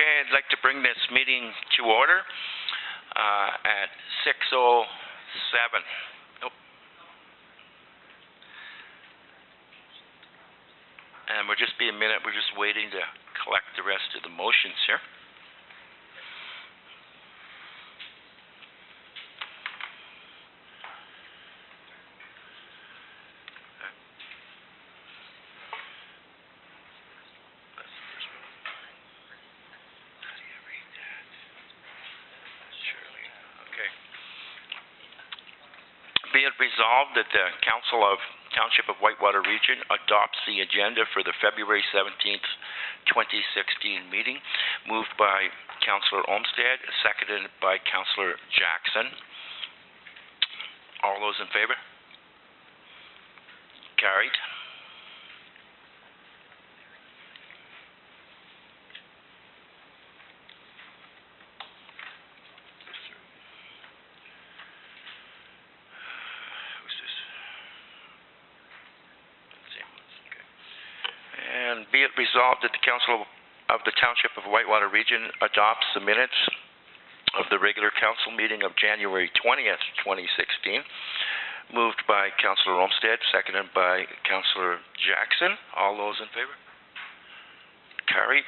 Okay, I'd like to bring this meeting to order at 6:07. Nope. And we'll just be a minute. We're just waiting to collect the rest of the motions here. Be it resolved that the Council of Township of Whitewater Region adopts the agenda for the February 17th, 2016 meeting, moved by Councillor Olmsted, seconded by Councillor Jackson. All those in favor? Carried. And be it resolved that the Council of the Township of Whitewater Region adopts the minutes of the regular council meeting of January 20th, 2016, moved by Councillor Olmsted, seconded by Councillor Jackson. All those in favor? Carried.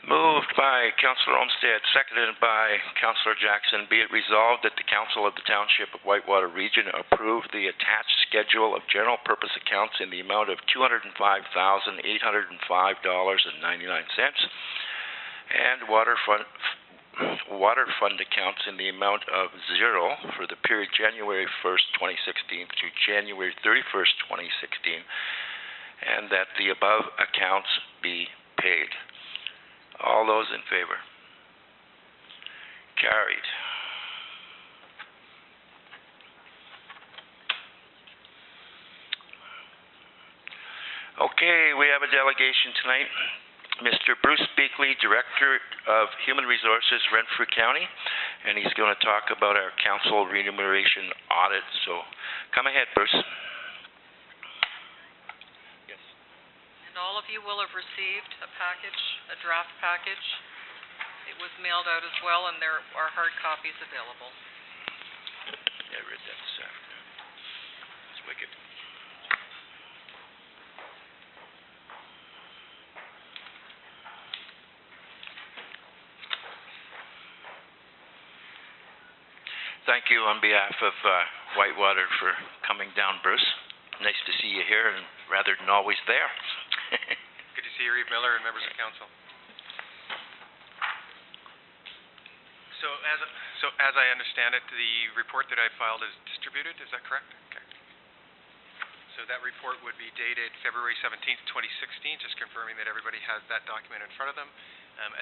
Moved by Councillor Olmsted, seconded by Councillor Jackson. Be it resolved that the Council of the Township of Whitewater Region approve the attached schedule of general purpose accounts in the amount of $205,805.99 and water fund accounts in the amount of $0 for the period January 1st, 2016 to January 31st, 2016, and that the above accounts be paid. All those in favor? Carried. Okay, we have a delegation tonight. Mr. Bruce Beakley, Director of Human Resources, Renfrew County, and he's going to talk about our council remuneration audit. So come ahead, Bruce. All of you will have received a package, a draft package. It was mailed out as well, and there are hard copies available. Yeah, I read that this afternoon. It's wicked. Thank you on behalf of Whitewater for coming down, Bruce. Nice to see you here, and rather than always there. Good to see you, Reeve Miller, and members of council. So as I understand it, the report that I filed is distributed. Is that correct? Okay. So that report would be dated February 17th, 2016, just confirming that everybody has that document in front of them.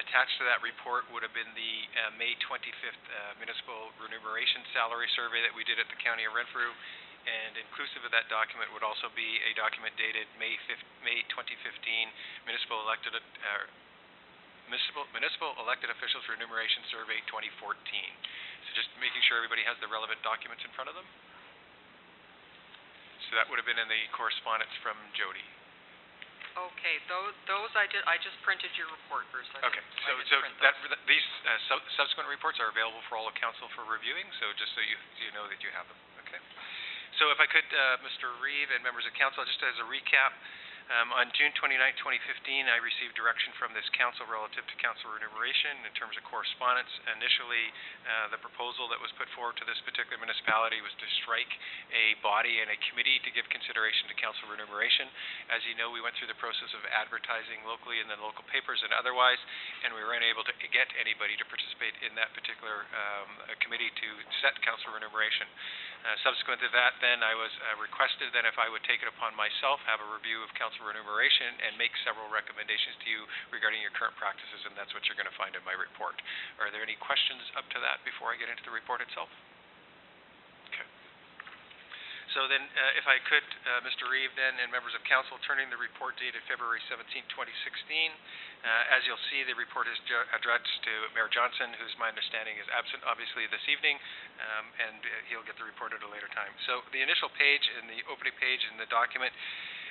Attached to that report would have been the May 25th municipal remuneration salary survey that we did at the County of Renfrew. And inclusive of that document would also be a document dated May 2015 municipal elected officials remuneration survey 2014. So just making sure everybody has the relevant documents in front of them. So that would have been in the correspondence from Jody. Okay, those I did. I just printed your report, Bruce. Okay, so these subsequent reports are available for all of council for reviewing. So just so you know that you have them. Okay. So if I could, Mr. Reeve and members of council, just as a recap, on June 29, 2015, I received direction from this council relative to council remuneration in terms of correspondence. Initially, the proposal that was put forward to this particular municipality was to strike a body and a committee to give consideration to council remuneration. As you know, we went through the process of advertising locally in the local papers and otherwise, and we were unable to get anybody to participate in that particular committee to set council remuneration. Subsequent to that, then I was requested that if I would take it upon myself, have a review of council remuneration and make several recommendations to you regarding your current practices, and that's what you're going to find in my report. Are there any questions up to that before I get into the report itself? Okay. So then, if I could, Mr. Reeve then, and members of council, turning the report dated February 17, 2016. As you'll see, the report is addressed to Mayor Johnson, who's my understanding is absent, obviously, this evening, and he'll get the report at a later time. So the initial page and the opening page in the document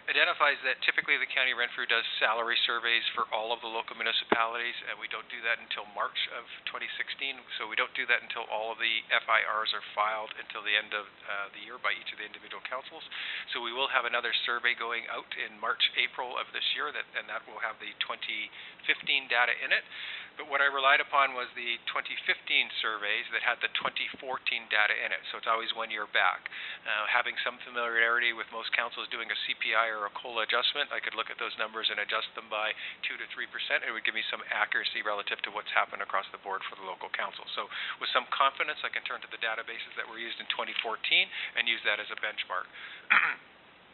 identifies that typically the County Renfrew does salary surveys for all of the local municipalities, and we don't do that until March of 2016. So we don't do that until all of the FIRs are filed until the end of the year by each of the individual councils. So we will have another survey going out in March, April of this year, and that will have the 2015 data in it. But what I relied upon was the 2015 surveys that had the 2014 data in it, so it's always 1 year back. Having some familiarity with most councils doing a CPI or a COLA adjustment, I could look at those numbers and adjust them by 2 to 3%. It would give me some accuracy relative to what's happened across the board for the local council. So with some confidence, I can turn to the databases that were used in 2014 and use that as a benchmark.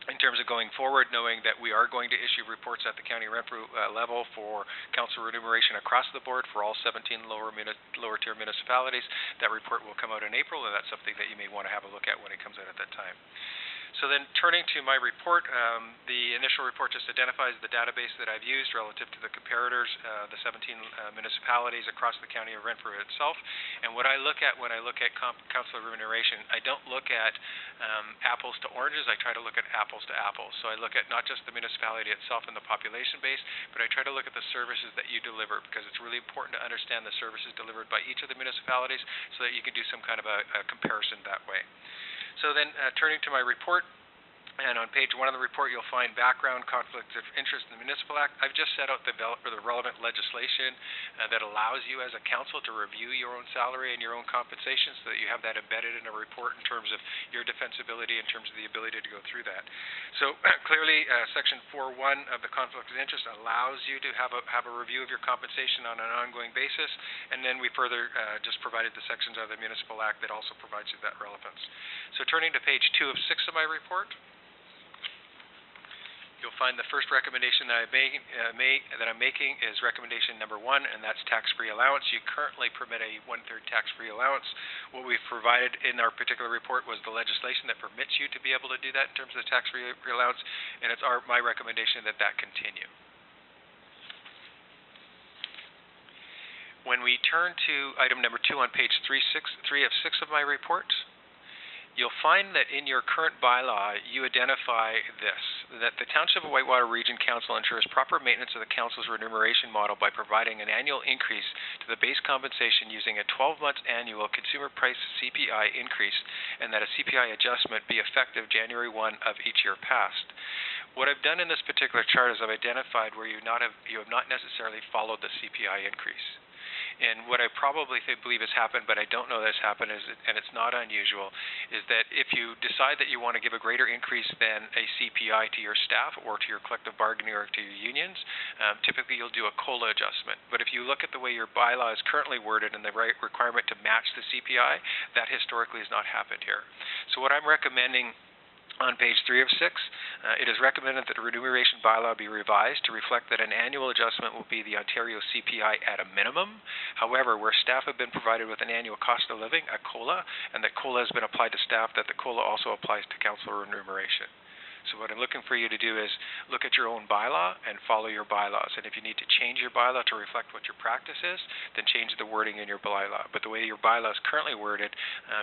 In terms of going forward, knowing that we are going to issue reports at the County Renfrew level for council remuneration across the board for all 17 lower tier municipalities, that report will come out in April, and that's something that you may want to have a look at when it comes out at that time. So then turning to my report, the initial report just identifies the database that I've used relative to the comparators, the 17 municipalities across the County of Renfrew itself. And what I look at when I look at council remuneration, I don't look at apples to oranges, I try to look at apples to apples. So I look at not just the municipality itself and the population base, but I try to look at the services that you deliver, because it's really important to understand the services delivered by each of the municipalities so that you can do some kind of a comparison that way. So then turning to my report, and on page 1 of the report, you'll find background, conflicts of interest in the Municipal Act. I've just set out the relevant legislation that allows you as a council to review your own salary and your own compensation, so that you have that embedded in a report in terms of your defensibility, in terms of the ability to go through that. So clearly, Section 4.1 of the conflict of interest allows you to have a review of your compensation on an ongoing basis, and then we further just provided the sections of the Municipal Act that also provides you that relevance. So turning to page 2 of 6 of my report, you'll find the first recommendation that I'm making is recommendation number 1, and that's tax-free allowance. You currently permit a 1/3 tax-free allowance. What we've provided in our particular report was the legislation that permits you to be able to do that in terms of the tax-free allowance, and it's my recommendation that that continue. When we turn to item number 2 on page 3 of 6 of my report, you'll find that in your current bylaw, you identify this, that the Township of Whitewater Region Council ensures proper maintenance of the council's remuneration model by providing an annual increase to the base compensation using a 12-month annual consumer price CPI increase, and that a CPI adjustment be effective January 1 of each year past. What I've done in this particular chart is I've identified where you have not necessarily followed the CPI increase. And what I probably believe has happened, but I don't know that has happened, and it's not unusual, is that if you decide that you want to give a greater increase than a CPI to your staff or to your collective bargaining or to your unions, typically you'll do a COLA adjustment. But if you look at the way your bylaw is currently worded and the requirement to match the CPI, that historically has not happened here. So what I'm recommending on page 3 of 6, it is recommended that the remuneration bylaw be revised to reflect that an annual adjustment will be the Ontario CPI at a minimum. However, where staff have been provided with an annual cost of living, a COLA, and that COLA has been applied to staff, that the COLA also applies to council remuneration. So what I'm looking for you to do is look at your own bylaw and follow your bylaws. And if you need to change your bylaw to reflect what your practice is, then change the wording in your bylaw. But the way your bylaw is currently worded,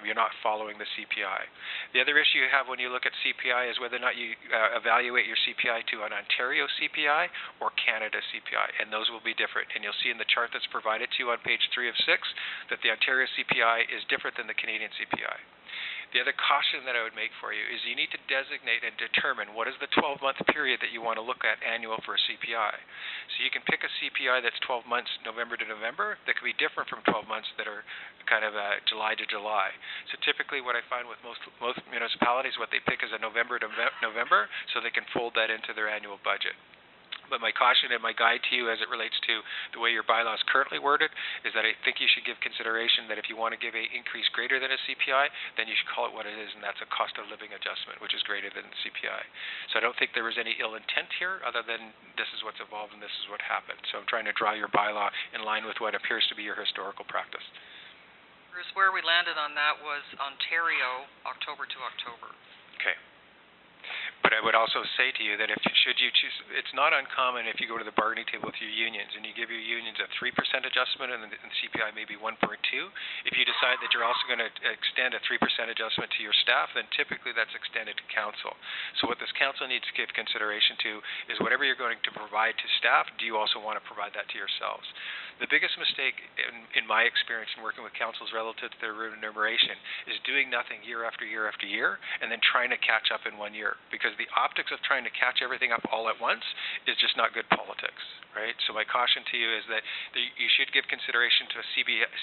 you're not following the CPI. The other issue you have when you look at CPI is whether or not you evaluate your CPI to an Ontario CPI or Canada CPI, and those will be different. And you'll see in the chart that's provided to you on page 3 of 6 that the Ontario CPI is different than the Canadian CPI. The other caution that I would make for you is you need to designate and determine what is the 12-month period that you want to look at annual for a CPI. So you can pick a CPI that's 12 months, November to November, that could be different from 12 months that are kind of July to July. So typically what I find with most municipalities, what they pick is a November to November, so they can fold that into their annual budget. But my caution and my guide to you as it relates to the way your bylaw is currently worded is that I think you should give consideration that if you want to give an increase greater than a CPI, then you should call it what it is, and that's a cost of living adjustment, which is greater than the CPI. So I don't think there was any ill intent here other than this is what's evolved and this is what happened. So I'm trying to draw your bylaw in line with what appears to be your historical practice. Bruce, where we landed on that was Ontario, October to October. Okay. But I would also say to you that should you choose, it's not uncommon if you go to the bargaining table with your unions and you give your unions a 3% adjustment and the CPI maybe 1.2. If you decide that you're also going to extend a 3% adjustment to your staff, then typically that's extended to council. So what this council needs to give consideration to is whatever you're going to provide to staff, do you also want to provide that to yourselves? The biggest mistake in my experience in working with councils relative to their remuneration is doing nothing year after year after year and then trying to catch up in 1 year, because the optics of trying to catch everything up all at once is just not good politics, right? So my caution to you is that you should give consideration to a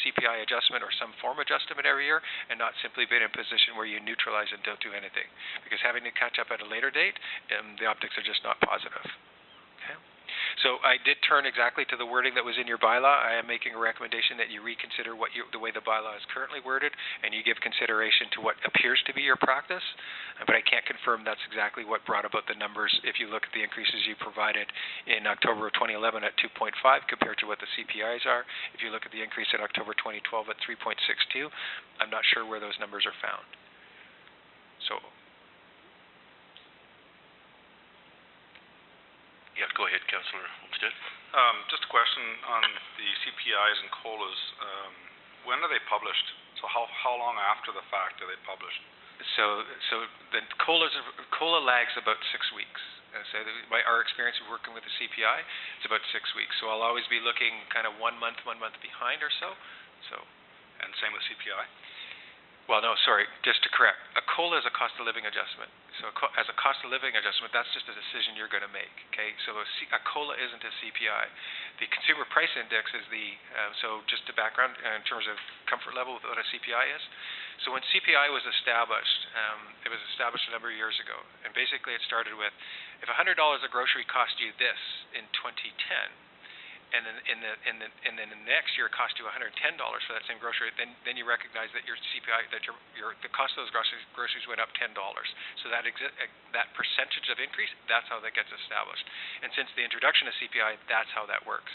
CPI adjustment or some form of adjustment every year, and not simply be in a position where you neutralize and don't do anything, because having to catch up at a later date, the optics are just not positive. Okay? So I did turn exactly to the wording that was in your bylaw. I am making a recommendation that you reconsider the way the bylaw is currently worded, and you give consideration to what appears to be your practice. But I can't confirm that's exactly what brought about the numbers if you look at the increases you provided in October of 2011 at 2.5 compared to what the CPIs are. If you look at the increase in October 2012 at 3.62, I'm not sure where those numbers are found. So. Yeah, go ahead, Councillor Olmsted. Just a question on the CPIs and COLAs. When are they published? So how long after the fact are they published? So the COLA lags about 6 weeks. So our experience of working with the CPI, it's about 6 weeks. So I'll always be looking kind of 1 month behind or so. And same with CPI? Well, no, sorry, just to correct. A COLA is a cost of living adjustment. So as a cost of living adjustment, that's just a decision you're going to make, okay? So a COLA isn't a CPI. The Consumer Price Index is so just to background in terms of comfort level with what a CPI is. So when CPI was established, it was established a number of years ago. And basically it started with, if $100 a grocery cost you this in 2010, and then in the next year it cost you $110 for that same grocery, then you recognize that your CPI, that the cost of those groceries went up $10. So that percentage of increase, that's how that gets established. And since the introduction of CPI, that's how that works.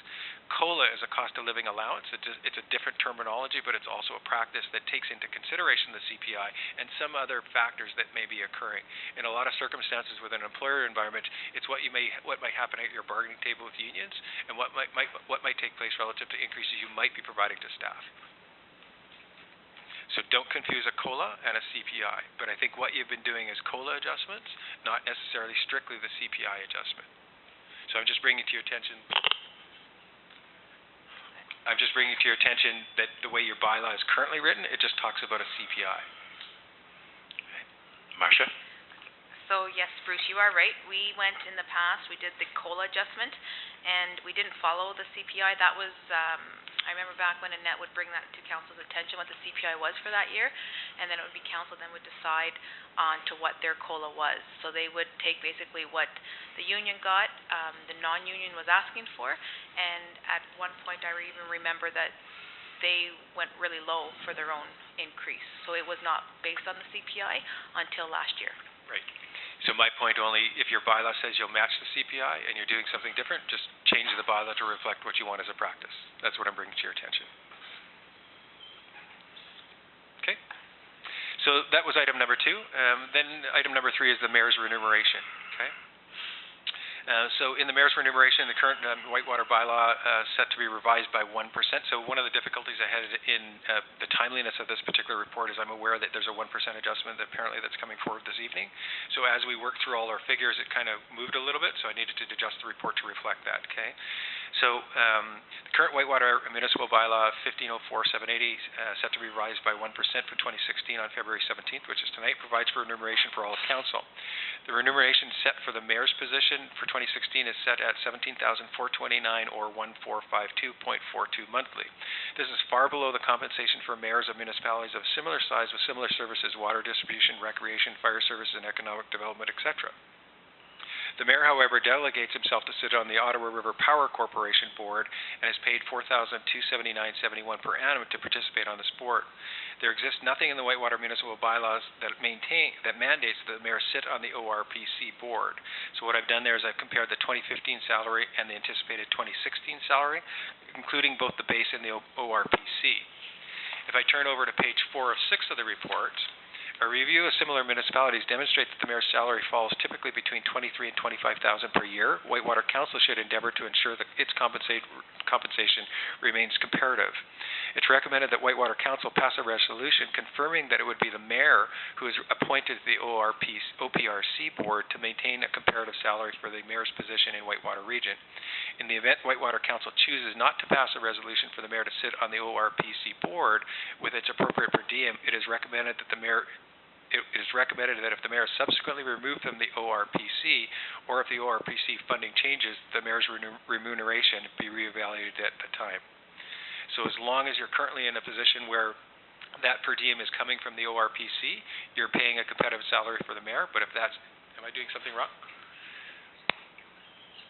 COLA is a cost of living allowance. It's a different terminology, but it's also a practice that takes into consideration the CPI and some other factors that may be occurring. In a lot of circumstances with an employer environment, it's what might happen at your bargaining table with unions and what might take place relative to increases you might be providing to staff. So don't confuse a COLA and a CPI. But I think what you've been doing is COLA adjustments, not necessarily strictly the CPI adjustment. So I'm just bringing to your attention that the way your bylaw is currently written, it just talks about a CPI. Marcia? So yes, Bruce, you are right. We went in the past, we did the COLA adjustment, and we didn't follow the CPI. That was, I remember back when Annette would bring that to council's attention, what the CPI was for that year, and then it would be council then would decide on to what their COLA was. So they would take basically what the union got, the non-union was asking for, and at one point I even remember that they went really low for their own increase. So it was not based on the CPI until last year. Right. So my point only, if your bylaw says you'll match the CPI and you're doing something different, just change the bylaw to reflect what you want as a practice. That's what I'm bringing to your attention. Okay? So that was item number 2. Then item number 3 is the mayor's remuneration. Okay? So in the mayor's remuneration, the current Whitewater bylaw set to be revised by 1%. So one of the difficulties I had in the timeliness of this particular report is I'm aware that there's a 1% adjustment that's coming forward this evening. So as we work through all our figures, it kind of moved a little bit, so I needed to adjust the report to reflect that. Okay. So the current Whitewater municipal bylaw 1504-780 set to be revised by 1% for 2016 on February 17th, which is tonight, provides for remuneration for all of council. The remuneration set for the mayor's position for 2016 is set at $17,429 or $1,452.42 monthly. This is far below the compensation for mayors of municipalities of similar size with similar services, water distribution, recreation, fire services, and economic development, etc. The mayor, however, delegates himself to sit on the Ottawa River Power Corporation board and is paid $4,279.71 per annum to participate on this board. There exists nothing in the Whitewater municipal bylaws that mandates that the mayor sit on the ORPC board. So what I've done there is I've compared the 2015 salary and the anticipated 2016 salary, including both the base and the ORPC. If I turn over to page 4 of 6 of the report, A review of similar municipalities demonstrates that the mayor's salary falls typically between $23,000 and $25,000 per year. Whitewater Council should endeavor to ensure that its compensation remains comparative. It's recommended that Whitewater Council pass a resolution confirming that it would be the mayor who is appointed to the OPRC board to maintain a comparative salary for the mayor's position in Whitewater Region. In the event Whitewater Council chooses not to pass a resolution for the mayor to sit on the ORPC board with its appropriate per diem, it is recommended that if the mayor is subsequently removed from the ORPC, or if the ORPC funding changes, the mayor's remuneration be reevaluated at the time. So as long as you're currently in a position where that per diem is coming from the ORPC, you're paying a competitive salary for the mayor, but if that's, am I doing something wrong?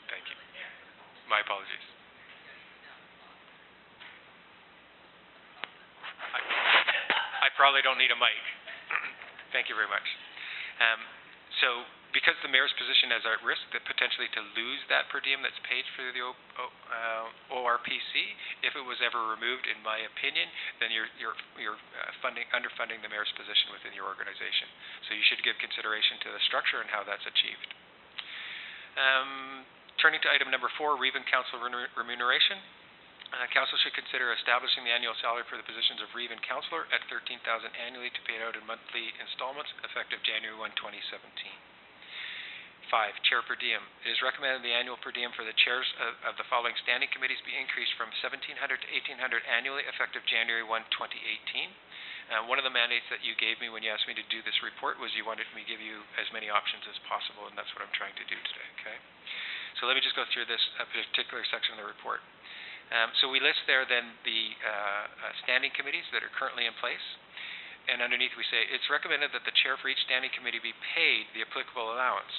Thank you. My apologies. I probably don't need a mic. Thank you very much. So because the mayor's position is at risk that potentially to lose that per diem that's paid through the ORPC, if it was ever removed, in my opinion, then you're underfunding the mayor's position within your organization. So you should give consideration to the structure and how that's achieved. Turning to item number 4, Reeve and Council remuneration. Council should consider establishing the annual salary for the positions of Reeve and Councillor at $13,000 annually to be paid out in monthly installments effective January 1, 2017. 5. Chair per diem. It is recommended the annual per diem for the chairs of the following standing committees be increased from $1,700 to $1,800 annually effective January 1, 2018. One of the mandates that you gave me when you asked me to do this report was you wanted me to give you as many options as possible, and that's what I'm trying to do today, okay? So let me just go through this particular section of the report. So we list there then the standing committees that are currently in place, and underneath we say, it's recommended that the chair for each standing committee be paid the applicable allowance.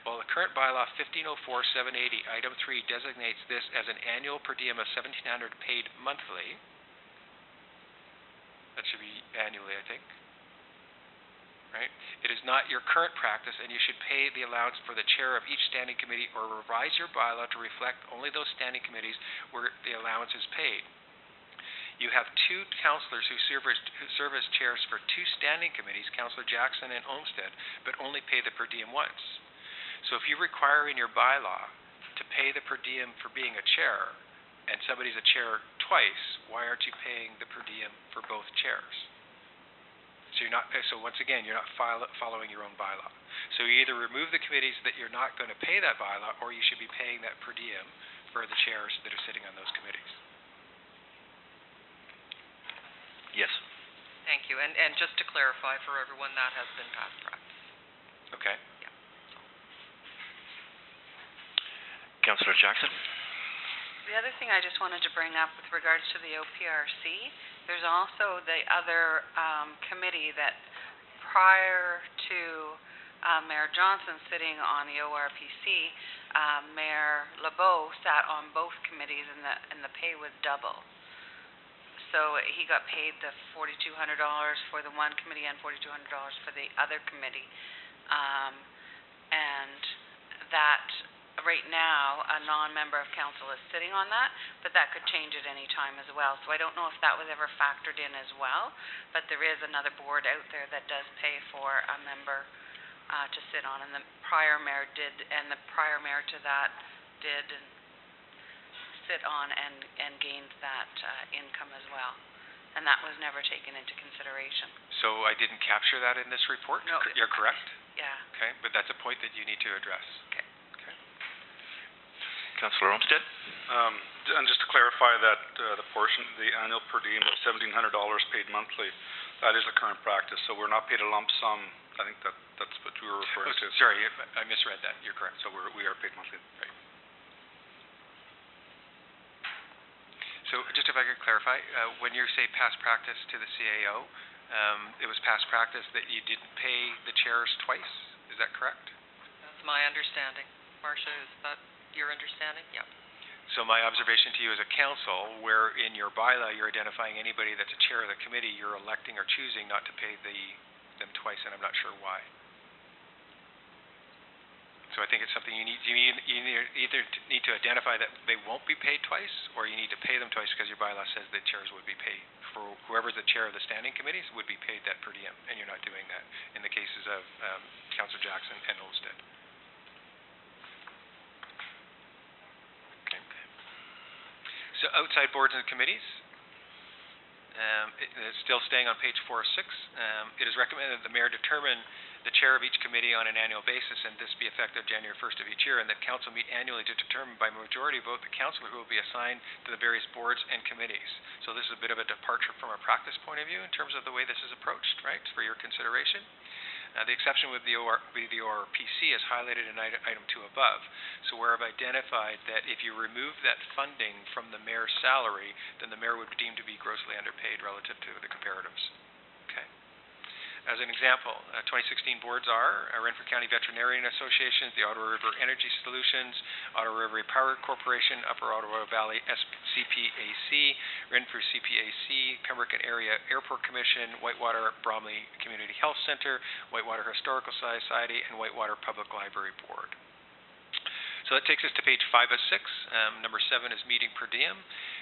While the current bylaw 1504-780, item 3, designates this as an annual per diem of $1,700 paid monthly, that should be annually, I think. Right? It is not your current practice, and you should pay the allowance for the chair of each standing committee or revise your bylaw to reflect only those standing committees where the allowance is paid. You have 2 councillors who serve as chairs for 2 standing committees, Councillor Jackson and Olmsted, but only pay the per diem once. So if you require in your bylaw to pay the per diem for being a chair, and somebody's a chair twice, why aren't you paying the per diem for both chairs? So once again, you're not following your own bylaw. So you either remove the committees that you're not going to pay that bylaw, or you should be paying that per diem for the chairs that are sitting on those committees. Yes. Thank you. And just to clarify for everyone, that has been past practice. Okay. Yeah. Councillor Jackson? The other thing I just wanted to bring up with regards to the OPRC, there's also the other committee that prior to Mayor Johnson sitting on the ORPC, Mayor LeBeau sat on both committees and the pay was double. So he got paid the $4,200 for the one committee and $4,200 for the other committee. And that right now, a non-member of council is sitting on that, but that could change at any time as well. So I don't know if that was ever factored in as well, but there is another board out there that does pay for a member to sit on, and the prior mayor did, and the prior mayor to that did sit on and gained that income as well. And that was never taken into consideration. So I didn't capture that in this report? No. You're correct? Yeah. Okay, but that's a point that you need to address. Okay. Councillor Olmsted? And just to clarify that the portion, the annual per diem of $1,700 paid monthly, that is the current practice. So we're not paid a lump sum. I think that's what you were referring to. Sorry, I misread that. You're correct. So we are paid monthly. Right. So just if I could clarify, when you say past practice to the CAO, it was past practice that you didn't pay the chairs twice? Is that correct? That's my understanding. Marcia, is that your understanding? Yeah. So my observation to you as a council, where in your bylaw you're identifying anybody that's a chair of the committee, you're electing or choosing not to pay them twice, and I'm not sure why. So I think it's something you either need to identify that they won't be paid twice, or you need to pay them twice because your bylaw says that chairs would be paid. For whoever's the chair of the standing committees would be paid that per diem, and you're not doing that in the cases of Councillor Jackson and Olmsted. Okay. So outside boards and committees, it's still staying on page 4 of 6. It is recommended that the mayor determine the chair of each committee on an annual basis, and this be effective January 1st of each year, and that council meet annually to determine by majority vote the councillor who will be assigned to the various boards and committees. So this is a bit of a departure from a practice point of view in terms of the way this is approached, right, for your consideration. The exception would be the ORPC as highlighted in item 2 above. So where I've identified that if you remove that funding from the mayor's salary, then the mayor would be deemed to be grossly underpaid relative to the comparatives. Okay. As an example, 2016 boards are Renfrew County Veterinarian Association, the Ottawa River Energy Solutions, Ottawa River Power Corporation, Upper Ottawa Valley CPAC, Renfrew CPAC, Pembroke Area Airport Commission, Whitewater Bromley Community Health Center, Whitewater Historical Society, and Whitewater Public Library Board. So that takes us to page 5 of 6. Number 7 is meeting per diem.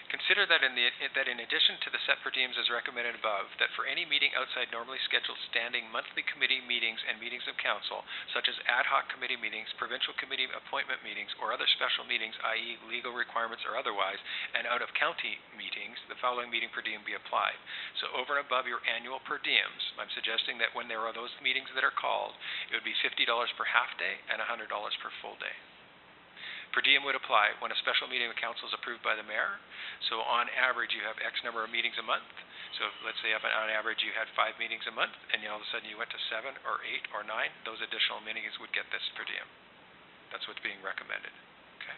Consider that in addition to the set per diems as recommended above, that for any meeting outside normally scheduled standing monthly committee meetings and meetings of council, such as ad hoc committee meetings, provincial committee appointment meetings, or other special meetings, i.e. legal requirements or otherwise, and out-of-county meetings, the following meeting per diem be applied. So over and above your annual per diems, I'm suggesting that when there are those meetings that are called, it would be $50 per half day and $100 per full day. Per diem would apply when a special meeting of council is approved by the mayor. So on average, you have X number of meetings a month. So let's say on average you had 5 meetings a month, and all of a sudden you went to 7 or 8 or 9, those additional meetings would get this per diem. That's what's being recommended. Okay.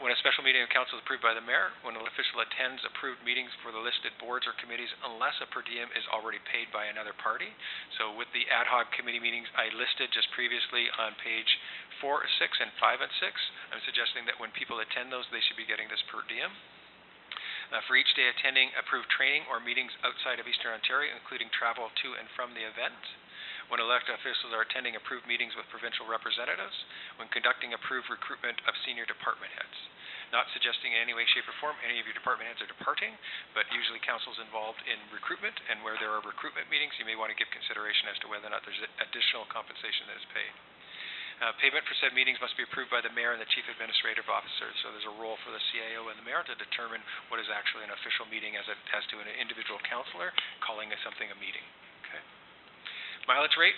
When a special meeting of council is approved by the mayor, when an official attends approved meetings for the listed boards or committees, unless a per diem is already paid by another party. So with the ad hoc committee meetings I listed just previously on page 4, 6, and 5 and 6, I'm suggesting that when people attend those, they should be getting this per diem. For each day attending approved training or meetings outside of Eastern Ontario, including travel to and from the event. When elected officials are attending approved meetings with provincial representatives, when conducting approved recruitment of senior department heads. Not suggesting in any way, shape, or form any of your department heads are departing, but usually council is involved in recruitment, and where there are recruitment meetings, you may want to give consideration as to whether or not there's additional compensation that is paid. Payment for said meetings must be approved by the mayor and the chief administrative officer, so there's a role for the CAO and the mayor to determine what is actually an official meeting as to an individual councillor calling something a meeting. Okay. Mileage rate.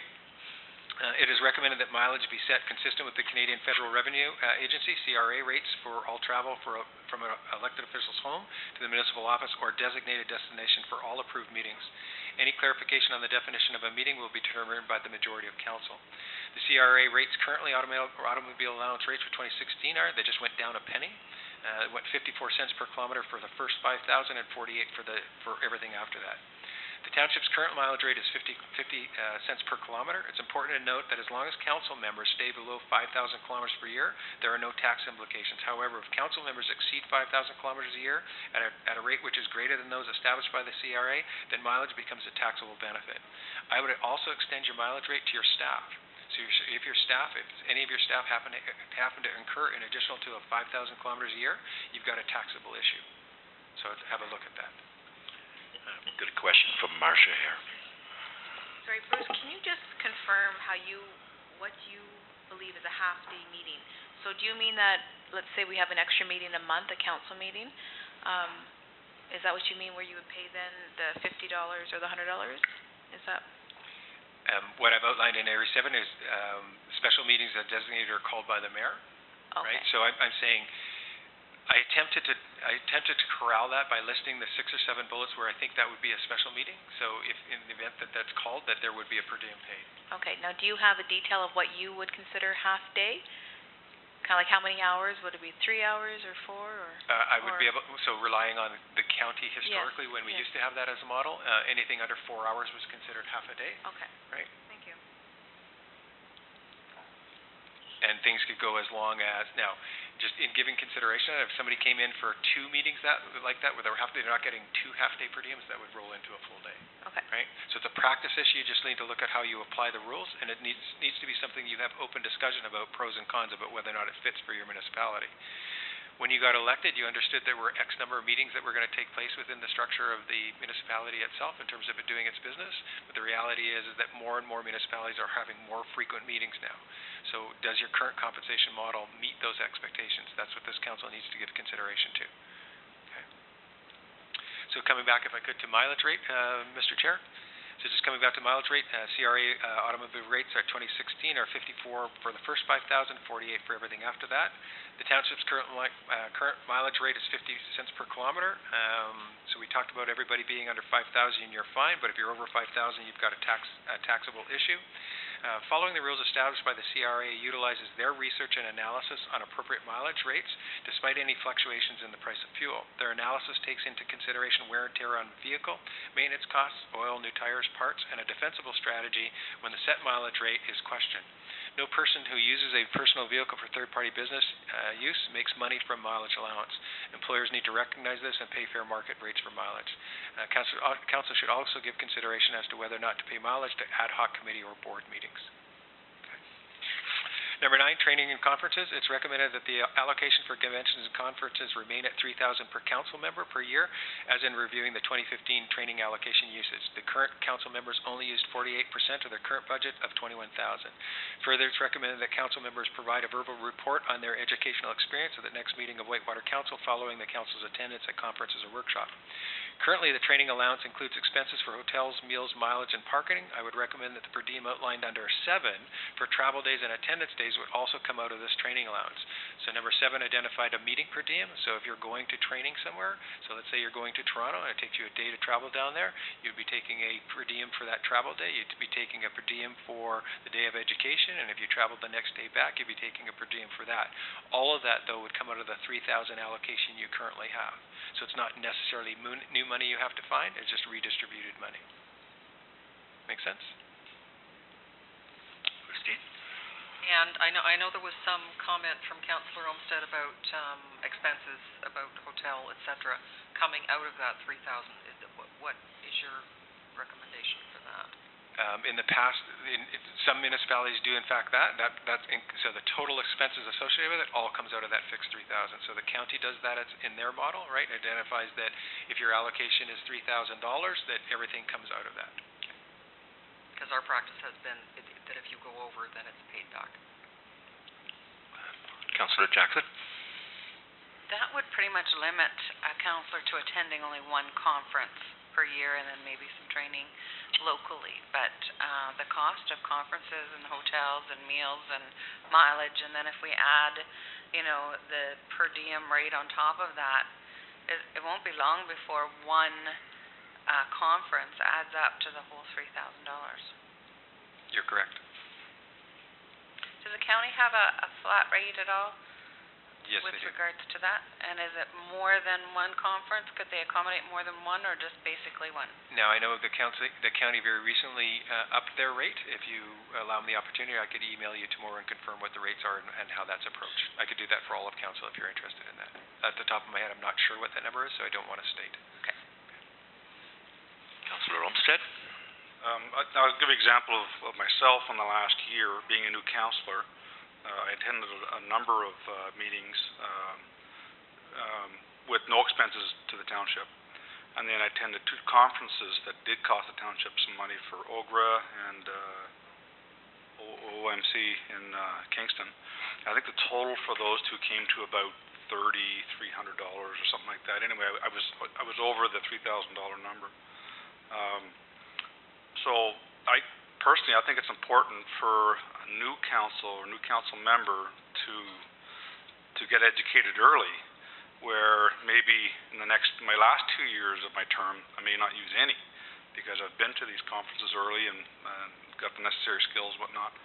It is recommended that mileage be set consistent with the Canadian Federal Revenue Agency, CRA rates for all travel from an elected official's home to the municipal office or designated destination for all approved meetings. Any clarification on the definition of a meeting will be determined by the majority of council. The CRA rates currently automobile allowance rates for 2016 they just went down a penny. It went 54 cents per kilometer for the first 5,000 and 48 for everything after that. The township's current mileage rate is 50 cents per kilometer. It's important to note that as long as council members stay below 5,000 kilometers per year, there are no tax implications. However, if council members exceed 5,000 kilometers a year at a rate which is greater than those established by the CRA, then mileage becomes a taxable benefit. I would also extend your mileage rate to your staff. So if any of your staff happen to incur in additional to 5,000 kilometers a year, you've got a taxable issue. So have a look at that. Good question from Marcia here. Sorry, Bruce, can you just confirm what you believe is a half-day meeting? So do you mean that, let's say we have an extra meeting a month, a council meeting? Is that what you mean, where you would pay then the $50 or the $100? Is that? What I've outlined in Area 7 is special meetings that designated or called by the mayor. Okay. Right? So I'm saying I attempted to corral that by listing the 6 or 7 bullets where I think that would be a special meeting. So if in the event that that's called, that there would be a per diem paid. Okay. Now, do you have a detail of what you would consider half day? Kind of like how many hours? Would it be 3 hours or 4? I would be able, so relying on the county historically, when we used to have that as a model, anything under 4 hours was considered half a day. Okay. Right? Thank you. And things could go as long as, now, just in giving consideration, if somebody came in for 2 meetings like that, where they're not getting 2 half-day per diems, that would roll into a full day. Okay. Right? So it's a practice issue. You just need to look at how you apply the rules, and it needs to be something you have open discussion about, pros and cons, about whether or not it fits for your municipality. When you got elected, you understood there were X number of meetings that were going to take place within the structure of the municipality itself in terms of it doing its business. But the reality is that more and more municipalities are having more frequent meetings now. So does your current compensation model meet those expectations? That's what this council needs to give consideration to. Okay. So coming back, if I could, to mileage rate, Mr. Chair. So just coming back to mileage rate, CRA automobile rates are 2016 are 54 for the first 5,000, 48 for everything after that. The township's current mileage rate is 50 cents per kilometer. So we talked about everybody being under 5,000, you're fine, but if you're over 5,000, you've got a taxable issue. Following the rules established by the CRA utilizes their research and analysis on appropriate mileage rates despite any fluctuations in the price of fuel. Their analysis takes into consideration wear and tear on vehicle, maintenance costs, oil, new tires, parts, and a defensible strategy when the set mileage rate is questioned. No person who uses a personal vehicle for third-party business use makes money from mileage allowance. Employers need to recognize this and pay fair market rates for mileage. Council should also give consideration as to whether or not to pay mileage to ad hoc committee or board meetings. Number 9, training and conferences. It's recommended that the allocation for conventions and conferences remain at $3,000 per council member per year, as in reviewing the 2015 training allocation usage. The current council members only used 48% of their current budget of $21,000. Further, it's recommended that council members provide a verbal report on their educational experience at the next meeting of Whitewater Council following the council's attendance at conferences or workshops. Currently, the training allowance includes expenses for hotels, meals, mileage, and parking. I would recommend that the per diem outlined under 7 for travel days and attendance days would also come out of this training allowance. So number 7 identified a meeting per diem. So if you're going to training somewhere, so let's say you're going to Toronto and it takes you a day to travel down there, you'd be taking a per diem for that travel day. You'd be taking a per diem for the day of education, and if you traveled the next day back, you'd be taking a per diem for that. All of that, though, would come out of the $3,000 allocation you currently have. So it's not necessarily new money you have to find, it's just redistributed money. Make sense? Christine? And I know there was some comment from Councillor Olmsted about expenses, about hotel, et cetera, coming out of that 3,000. What is your recommendation for that? In the past, some municipalities do in fact so the total expenses associated with it all comes out of that fixed 3,000. So the county does that in their model, right? It identifies that if your allocation is $3,000, that everything comes out of that. Because our practice has been that if you go over, then it's paid back. Councillor Jackson? That would pretty much limit a councillor to attending only one conference per year and then maybe some training locally. But the cost of conferences and hotels and meals and mileage, and then if we add, the per diem rate on top of that, it won't be long before one conference adds up to the whole $3,000. You're correct. Does the county have a flat rate at all? Yes, with they do. regards to that? And is it more than one conference? Could they accommodate more than one, or just basically one? Now, I know the county very recently upped their rate. If you allow me the opportunity, I could email you tomorrow and confirm what the rates are and how that's approached. I could do that for all of council if you're interested in that. At the top of my head, I'm not sure what that number is, so I don't want to state. Okay. Councillor Olmsted? I'll give you an example of myself in the last year being a new councillor. I attended a number of meetings with no expenses to the township. And then I attended 2 conferences that did cost the township some money for OGRA and OMC in Kingston. I think the total for those 2 came to about $3,300 or something like that. Anyway, I was over the $3,000 number. So personally, I think it's important for a new council or new council member to get educated early, where maybe in my last 2 years of my term, I may not use any, because I've been to these conferences early and got the necessary skills, whatnot.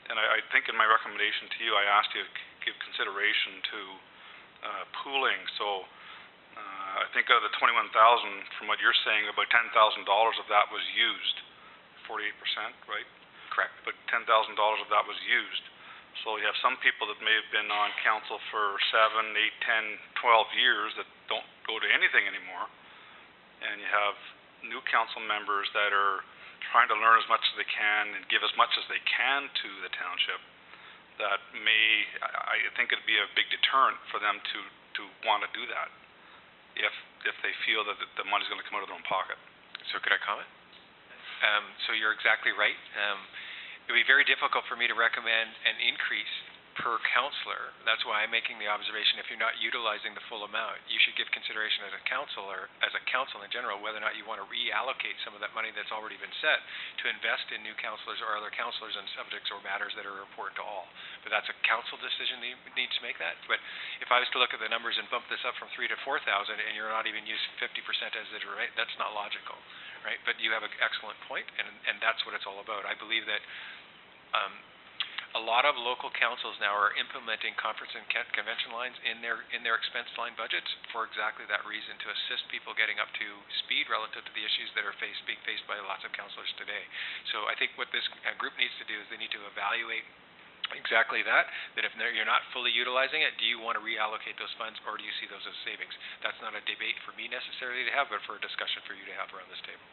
And I think in my recommendation to you, I asked you to give consideration to pooling. So I think out of the 21,000, from what you're saying, about $10,000 of that was used. 48%, right? Correct. But $10,000 of that was used. So you have some people that may have been on council for 7, 8, 10, 12 years that don't go to anything anymore. And you have new council members that are trying to learn as much as they can and give as much as they can to the township. That I think it'd be a big deterrent for them to want to do that if they feel that the money's going to come out of their own pocket. So could I comment? So you're exactly right. It would be very difficult for me to recommend an increase per councillor. That's why I'm making the observation, if you're not utilizing the full amount, you should give consideration as a council or as a council in general whether or not you want to reallocate some of that money that's already been set to invest in new councillors or other councillors on subjects or matters that are important to all. But that's a council decision that needs to make that. But if I was to look at the numbers and bump this up from 3,000 to 4,000 and you're not even using 50% as it right, that's not logical, right? But you have an excellent point, and that's what it's all about. I believe that a lot of local councils now are implementing conference and convention lines in their expense line budgets for exactly that reason, to assist people getting up to speed relative to the issues that are being faced by lots of councillors today. So I think what this group needs to do is they need to evaluate exactly that if you're not fully utilizing it, do you want to reallocate those funds or do you see those as savings? That's not a debate for me necessarily to have, but for a discussion for you to have around this table.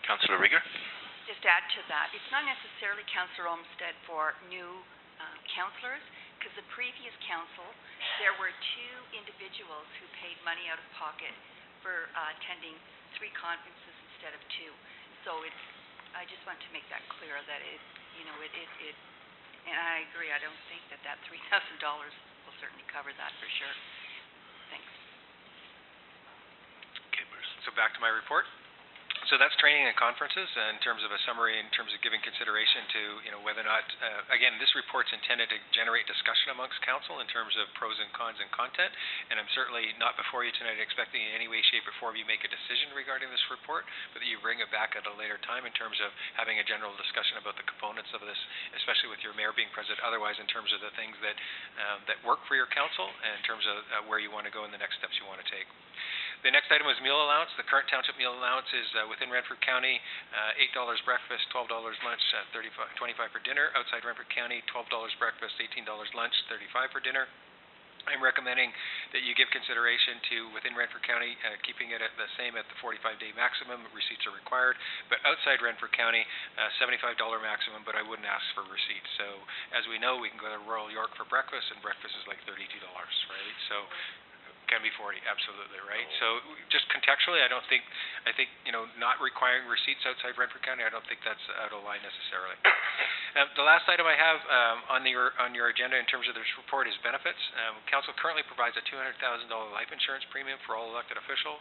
Councillor Rieger? Just add to that, it's not necessarily Councillor Olmsted for new councillors, because the previous council, there were 2 individuals who paid money out of pocket for attending 3 conferences instead of 2. So I just want to make that clear that and I agree, I don't think that $3,000 will certainly cover that for sure. Thanks. Okay, Bruce. So back to my report. So that's training and conferences in terms of a summary, in terms of giving consideration to, whether or not, again, this report's intended to generate discussion amongst council in terms of pros and cons and content, and I'm certainly not before you tonight expecting in any way, shape, or form you make a decision regarding this report, but that you bring it back at a later time in terms of having a general discussion about the components of this, especially with your mayor being present, otherwise in terms of the things that work for your council and in terms of where you want to go and the next steps you want to take. The next item is meal allowance. The current township meal allowance is within Renfrew County, $8 breakfast, $12 lunch, $25 for dinner. Outside Renfrew County, $12 breakfast, $18 lunch, $35 for dinner. I'm recommending that you give consideration to, within Renfrew County, keeping it at the same at the 45-day maximum. Receipts are required. But outside Renfrew County, $75 maximum, but I wouldn't ask for receipts. So as we know, we can go to Royal York for breakfast, and breakfast is like $32, right? So can be 40, absolutely, right? So just contextually, I think not requiring receipts outside Renfrew County, I don't think that's out of line necessarily. The last item I have on your agenda in terms of this report is benefits. Council currently provides a $200,000 life insurance premium for all elected officials.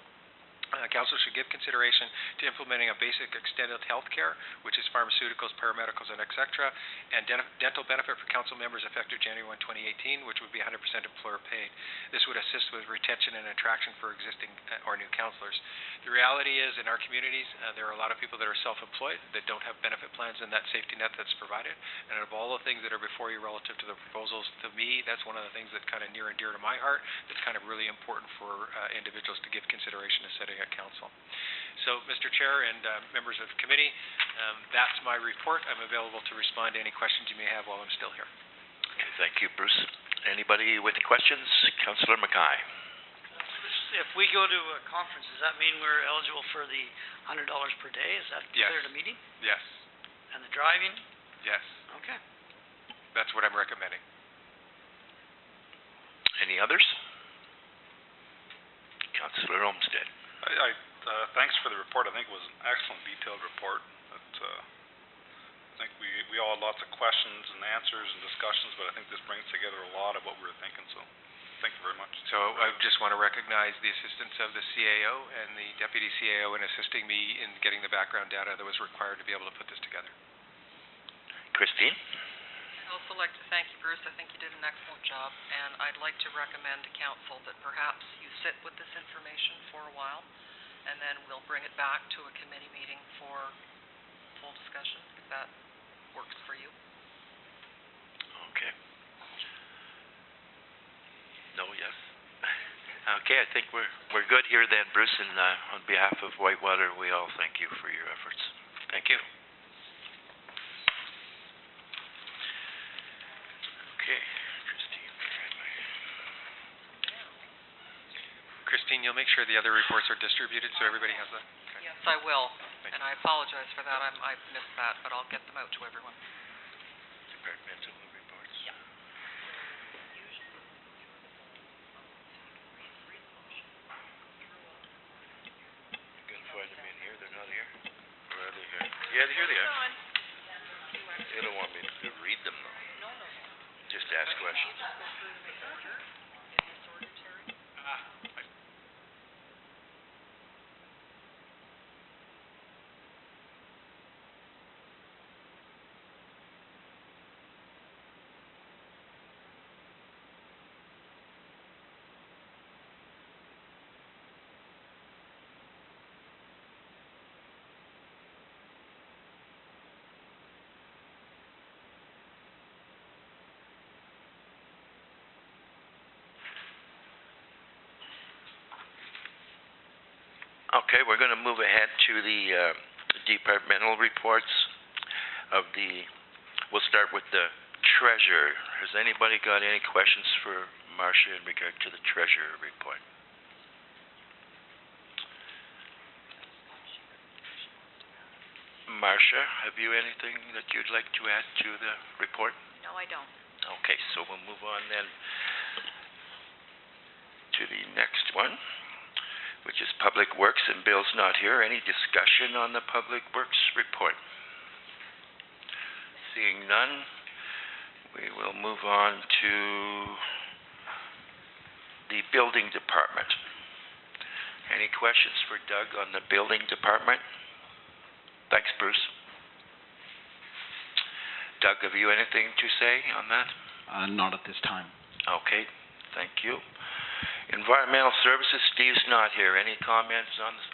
Council should give consideration to implementing a basic extended health care, which is pharmaceuticals, paramedicals, and etc., and dental benefit for council members effective January 1, 2018, which would be 100% employer paid. This would assist with retention and attraction for existing or new councillors. The reality is, in our communities, there are a lot of people that are self-employed that don't have benefit plans and that safety net that's provided. And of all the things that are before you relative to the proposals, to me, that's one of the things that's kind of near and dear to my heart. That's kind of really important for individuals to give consideration to setting at council. So, Mr. Chair and members of committee, that's my report. I'm available to respond to any questions you may have while I'm still here. Okay, thank you, Bruce. Anybody with any questions? Councillor Mackay. If we go to a conference, does that mean we're eligible for the $100 per day? Is that considered a meeting? Yes. And the driving? Yes. Okay. That's what I'm recommending. Any others? Councillor Olmsted. Thanks for the report. I think it was an excellent, detailed report. I think we all had lots of questions and answers and discussions, but I think this brings together a lot of what we were thinking, so thank you very much. So I just want to recognize the assistance of the CAO and the Deputy CAO in assisting me in getting the background data that was required to be able to put this together. Christine? I'd also like to thank you, Bruce. I think you did an excellent job, and I'd like to recommend to council that perhaps you sit with this information for a while, and then we'll bring it back to a committee meeting for full discussion, if that works for you. Okay. No, yes. Okay, I think we're good here then, Bruce, and on behalf of Whitewater, we all thank you for your efforts. Thank you. Christine, you'll make sure the other reports are distributed so everybody has that? Okay. Yes, I will, Thank and I apologize for that, I missed that, but I'll get them out to everyone. Departmental reports. Yeah. You can find them in here, they're not here? Or are they here? Yeah, here they are. You don't want me to read them though? No. Just ask questions. Okay, we're going to move ahead to the departmental reports of the, we'll start with the treasurer. Has anybody got any questions for Marcia in regard to the treasurer report? Marcia, have you anything that you'd like to add to the report? No, I don't. Okay, so we'll move on then to the next one, which is Public Works, and Bill's not here. Any discussion on the Public Works report? Seeing none, we will move on to the Building Department. Any questions for Doug on the Building Department? Thanks, Bruce. Doug, have you anything to say on that? Not at this time. Okay, thank you. Environmental Services, Steve's not here. Any comments on this?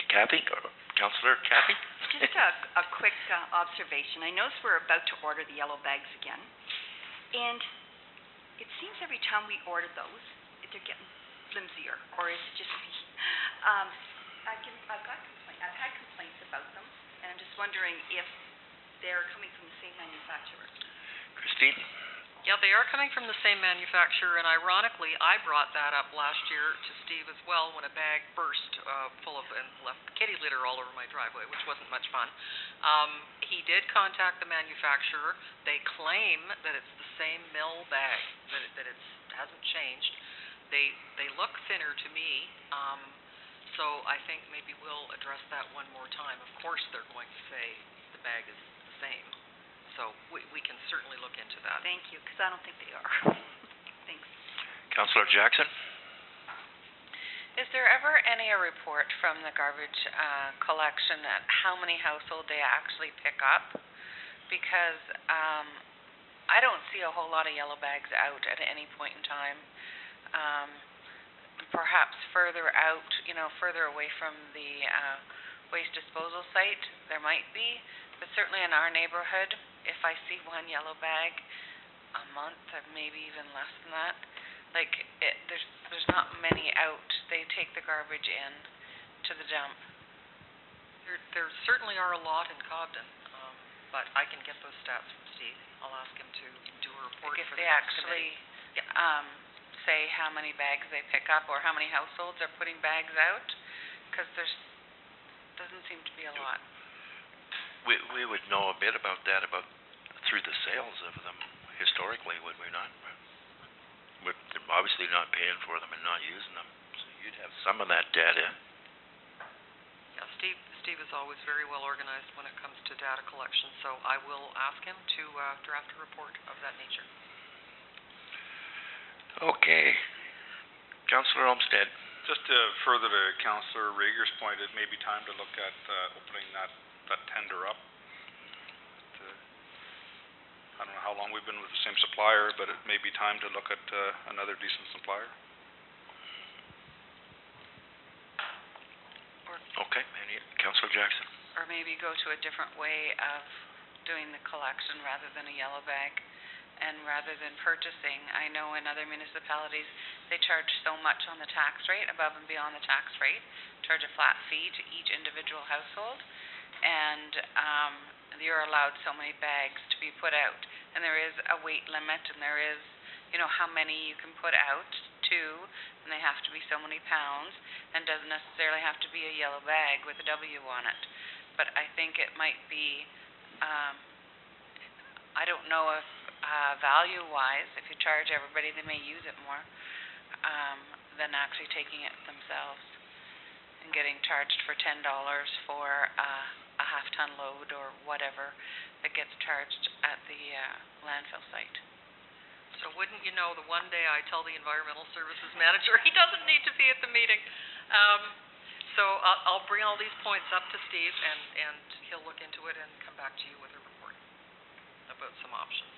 Kathy, or Councillor Kathy? Just a quick observation. I notice we're about to order the yellow bags again, and it seems every time we order those, they're getting flimsier, or is it just me? I've had complaints about them, and I'm just wondering if they're coming from the same manufacturer. Christine? Yeah, they are coming from the same manufacturer, and ironically, I brought that up last year to Steve as well when a bag burst full of and left kitty litter all over my driveway, which wasn't much fun. He did contact the manufacturer. They claim that it's the same mill bag, that it hasn't changed. They look thinner to me, so I think maybe we'll address that one more time. Of course, they're going to say the bag is the same. So we can certainly look into that. Thank you, because I don't think they are. Thanks. Councillor Jackson? Is there ever any report from the garbage collection at how many households they actually pick up? Because I don't see a whole lot of yellow bags out at any point in time. Perhaps further out, further away from the waste disposal site, there might be. But certainly in our neighborhood, if I see one yellow bag a month, or maybe even less than that, there's not many out. They take the garbage in to the dump. There certainly are a lot in Cobden, but I can get those stats from Steve. I'll ask him to do a report if for they the next actually committee. Say how many bags they pick up or how many households are putting bags out, because doesn't seem to be a lot. We would know a bit about that through the sales of them historically, would we not? We're obviously not paying for them and not using them, so you'd have some of that data. Yeah, Steve is always very well organized when it comes to data collection, so I will ask him to draft a report of that nature. Okay. Councillor Olmsted. Just further to Councillor Rager's point, it may be time to look at opening that tender up. I don't know how long we've been with the same supplier, but it may be time to look at another decent supplier. Okay. Councillor Jackson. Or maybe go to a different way of doing the collection rather than a yellow bag. And rather than purchasing, I know in other municipalities, they charge so much on the tax rate, above and beyond the tax rate, charge a flat fee to each individual household, and you're allowed so many bags to be put out. And there is a weight limit, and there is, how many you can put out to, and they have to be so many pounds and doesn't necessarily have to be a yellow bag with a W on it. But I think it might be, I don't know if value-wise, if you charge everybody, they may use it more than actually taking it themselves and getting charged for $10 for a half-ton load or whatever that gets charged at the landfill site. So wouldn't you know, the one day I tell the environmental services manager he doesn't need to be at the meeting. So I'll bring all these points up to Steve, and he'll look into it and come back to you with a report about some options.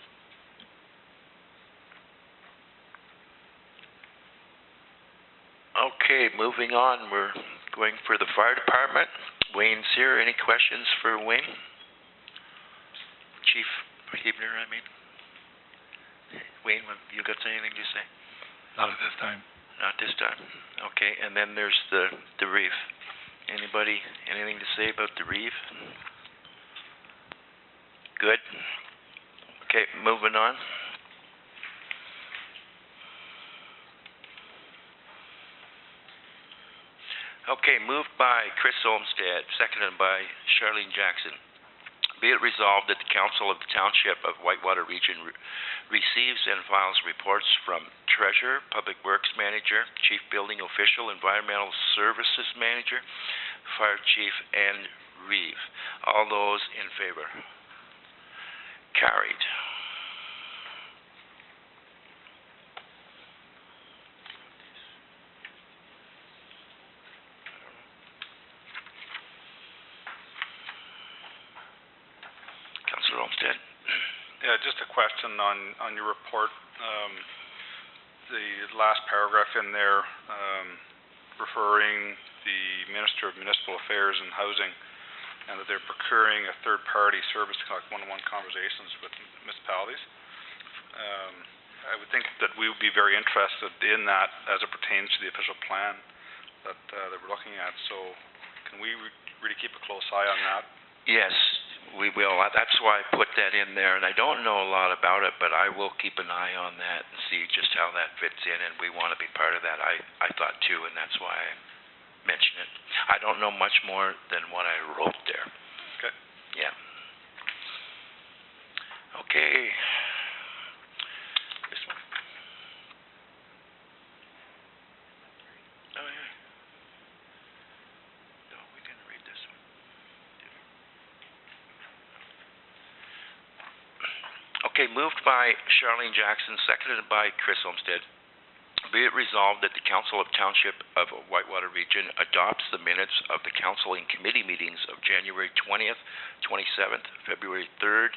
Okay, moving on, we're going for the fire department. Wayne's here. Any questions for Wayne? Chief Hebner, I mean. Wayne, you got anything to say? Not at this time. Not this time. Okay, and then there's the reef. Anybody, anything to say about the reef? Good. Okay, moving on. Okay, moved by Chris Olmsted, seconded by Charlene Jackson. Be it resolved that the Council of the Township of Whitewater Region receives and files reports from Treasurer, Public Works Manager, Chief Building Official, Environmental Services Manager, Fire Chief, and Reeve. All those in favor? Carried. Councillor Olmsted. Yeah, just a question on your report. The last paragraph in there, referring the Minister of Municipal Affairs and Housing, and that they're procuring a third-party service to conduct one-on-one conversations with municipalities. I would think that we would be very interested in that as it pertains to the official plan that we're looking at. So can we really keep a close eye on that? Yes, we will. That's why I put that in there, and I don't know a lot about it, but I will keep an eye on that and see just how that fits in, and we want to be part of that. I thought too, and that's why I mentioned it. I don't know much more than what I wrote there. Okay. Yeah. Okay. This one. Oh, yeah. No, we didn't read this one. Okay, moved by Charlene Jackson, seconded by Chris Olmsted. Be it resolved that the Council of Township of Whitewater Region adopts the minutes of the council and committee meetings of January 20th, 27th, February 3rd,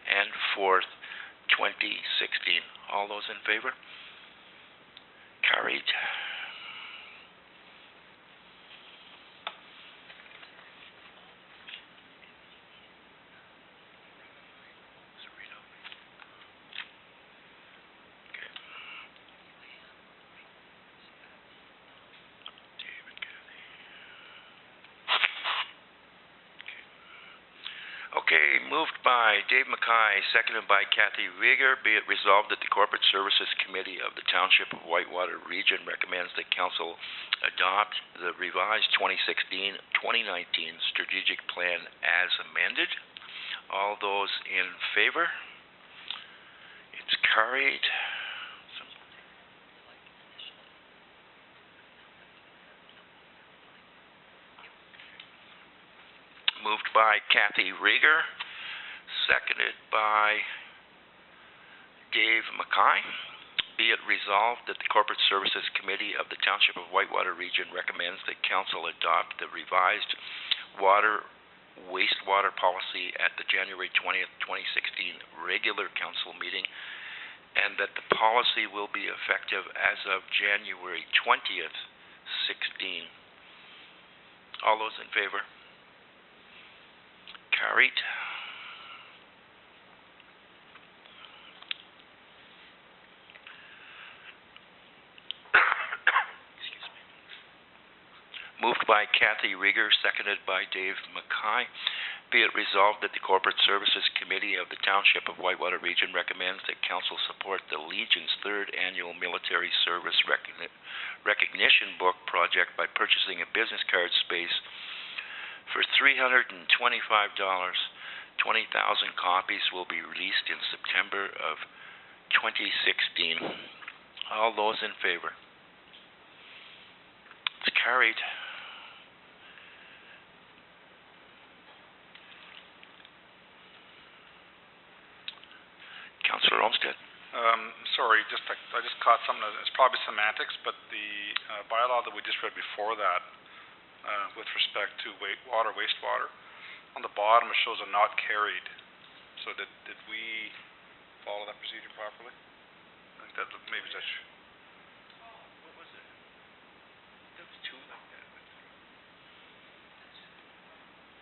and 4th, 2016. All those in favor? Carried. Okay, moved by Dave Mackay, seconded by Kathy Rieger. Be it resolved that the Corporate Services Committee of the Township of Whitewater Region recommends that Council adopt the revised 2016-2019 strategic plan as amended. All those in favor? It's carried. Moved by Kathy Rieger, seconded by Dave Mackay. Be it resolved that the Corporate Services Committee of the Township of Whitewater Region recommends that Council adopt the revised wastewater policy at the January 20th, 2016 regular council meeting, and that the policy will be effective as of January 20th, 16. All those in favor? Carried. Excuse me. Moved by Kathy Rieger, seconded by Dave Mackay. Be it resolved that the Corporate Services Committee of the Township of Whitewater Region recommends that Council support the Legion's 3rd Annual Military Service Recognition Book project by purchasing a business card space for $325. 20,000 copies will be released in September of 2016. All those in favor? It's carried. Councillor Olmsted. Sorry, I just caught something. It's probably semantics, but the bylaw that we just read before that, with respect to wastewater, on the bottom it shows a not carried. So did we follow that procedure properly? I think that maybe that's. What was it? There was 2 like that.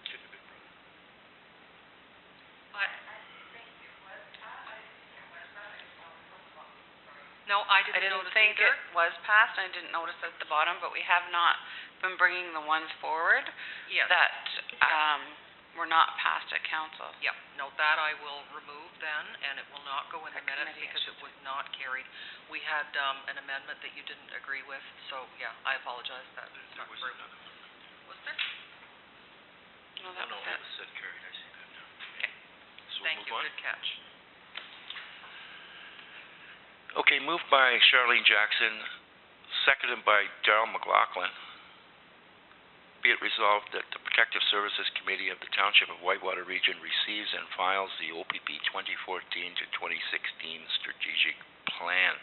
Should have been brought up. No, I didn't notice think either. it was passed, I didn't notice at the bottom, but we have not been bringing the ones forward Yes. that were not passed at council. Yep, no, that I will remove then, and it will not go in the That minutes committee because it was not carried. We had an amendment that you didn't agree with, so, yeah, I apologize, that is not very... Was there? No, that was it. said carried, I see that now. Okay. So Thank you, we'll move on. good catch. Okay, moved by Charlene Jackson, seconded by Darrell McLaughlin. Be it resolved that the Protective Services Committee of the Township of Whitewater Region receives and files the OPP 2014 to 2016 Strategic Plan.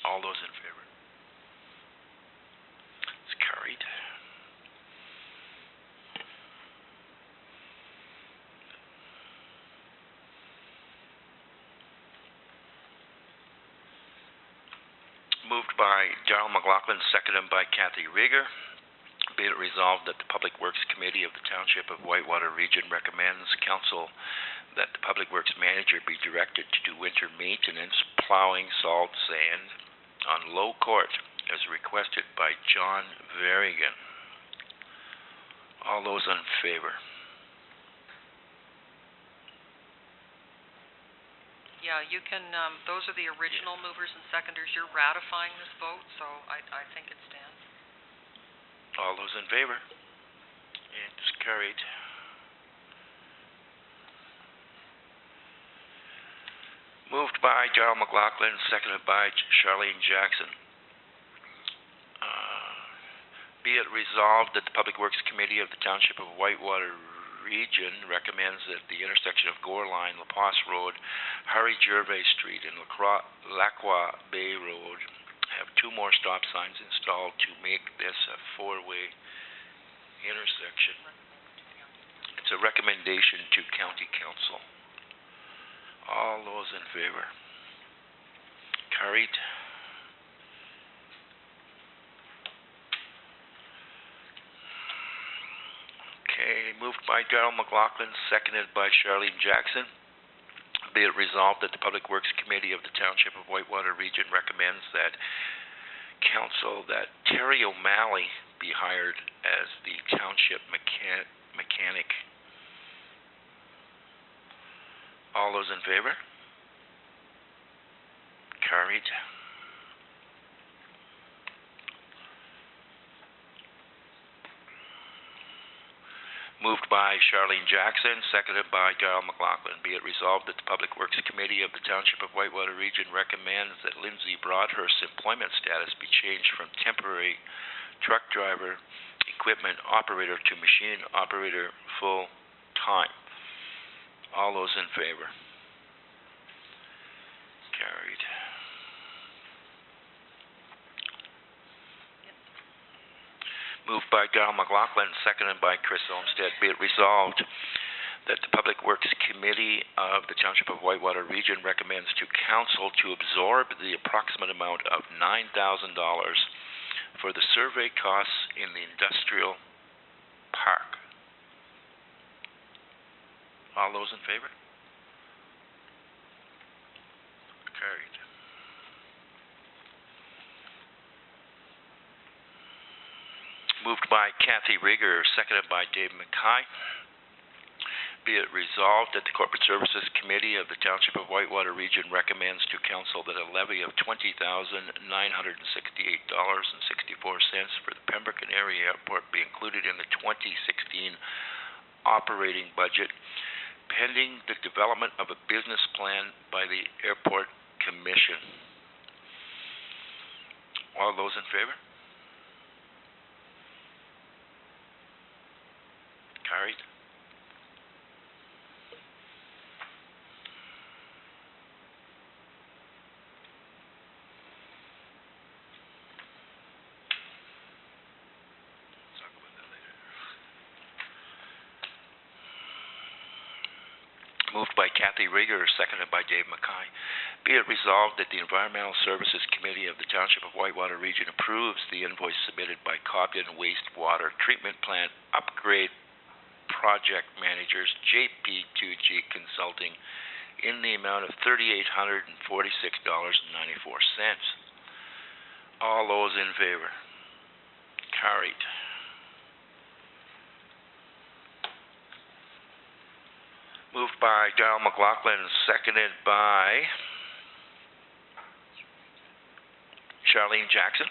All those in favor? It's carried. Moved by Darrell McLaughlin, seconded by Kathy Rieger. Be it resolved that the Public Works Committee of the Township of Whitewater Region recommends Council that the Public Works Manager be directed to do winter maintenance, plowing, salt, sand on Low Court as requested by John Varigan. All those in favor? Yeah, you can, those are the original movers and seconders. You're ratifying this vote, so I think it stands. All those in favor? It's carried. Moved by Darrell McLaughlin, seconded by Charlene Jackson. Be it resolved that the Public Works Committee of the Township of Whitewater Region recommends that the intersection of Gore Line, La Passe Road, Harry Gervais Street, and Lacroix Bay Road have 2 more stop signs installed to make this a 4-way intersection. It's a recommendation to County Council. All those in favor? Carried. Okay, moved by Darrell McLaughlin, seconded by Charlene Jackson. Be it resolved that the Public Works Committee of the Township of Whitewater Region recommends that Council that Terry O'Malley be hired as the Township Mechanic. All those in favor? Carried. Moved by Charlene Jackson, seconded by Darrell McLaughlin. Be it resolved that the Public Works Committee of the Township of Whitewater Region recommends that Lindsay Broadhurst's employment status be changed from temporary truck driver, equipment operator to machine operator full-time. All those in favor? Carried. Moved by Darrell McLaughlin, seconded by Chris Olmsted. Be it resolved that the Public Works Committee of the Township of Whitewater Region recommends to Council to absorb the approximate amount of $9,000 for the survey costs in the industrial park. All those in favor? Carried. Moved by Kathy Rieger, seconded by Dave Mackay. Be it resolved that the Corporate Services Committee of the Township of Whitewater Region recommends to Council that a levy of $20,968.64 for the Pembroke and Area Airport be included in the 2016 operating budget, pending the development of a business plan by the Airport Commission. All those in favor? Carried. Moved by Kathy Rieger, seconded by Dave Mackay. Be it resolved that the Environmental Services Committee of the Township of Whitewater Region approves the invoice submitted by Cobden Wastewater Treatment Plant Upgrade Project Managers JP2G Consulting in the amount of $3,846.94. All those in favor? Carried. Moved by Darrell McLaughlin, seconded by Charlene Jackson.